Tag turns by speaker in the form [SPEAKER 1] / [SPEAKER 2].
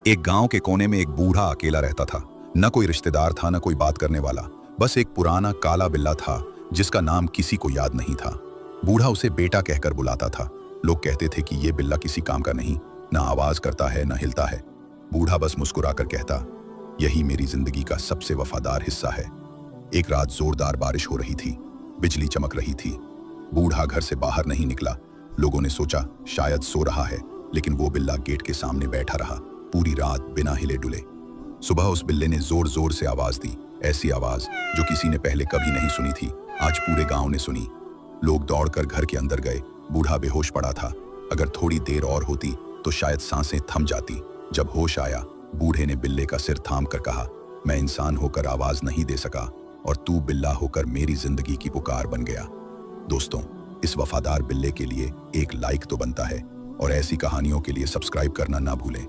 [SPEAKER 1] एक गांव के कोने में एक बूढ़ा अकेला रहता था। न कोई रिश्तेदार था, न कोई बात करने वाला। बस एक पुराना काला बिल्ला था जिसका नाम किसी को याद नहीं था। बूढ़ा उसे बेटा कहकर बुलाता था। लोग कहते थे कि ये बिल्ला किसी काम का नहीं, न आवाज करता है, न हिलता है। बूढ़ा बस मुस्कुराकर कहता, यही मेरी जिंदगी का सबसे वफादार हिस्सा है। एक रात जोरदार बारिश हो रही थी, बिजली चमक रही थी। बूढ़ा घर से बाहर नहीं निकला। लोगों ने सोचा शायद सो रहा है, लेकिन वो बिल्ला गेट के सामने बैठा रहा पूरी रात बिना हिले डुले। सुबह उस बिल्ले ने जोर जोर से आवाज दी, ऐसी आवाज जो किसी ने पहले कभी नहीं सुनी थी। आज पूरे गांव ने सुनी। लोग दौड़कर घर के अंदर गए। बूढ़ा बेहोश पड़ा था। अगर थोड़ी देर और होती तो शायद सांसें थम जाती। जब होश आया, बूढ़े ने बिल्ले का सिर थाम कर कहा, मैं इंसान होकर आवाज नहीं दे सका और तू बिल्ला होकर मेरी जिंदगी की पुकार बन गया। दोस्तों, इस वफादार बिल्ले के लिए एक लाइक तो बनता है और ऐसी कहानियों के लिए सब्सक्राइब करना ना भूलें।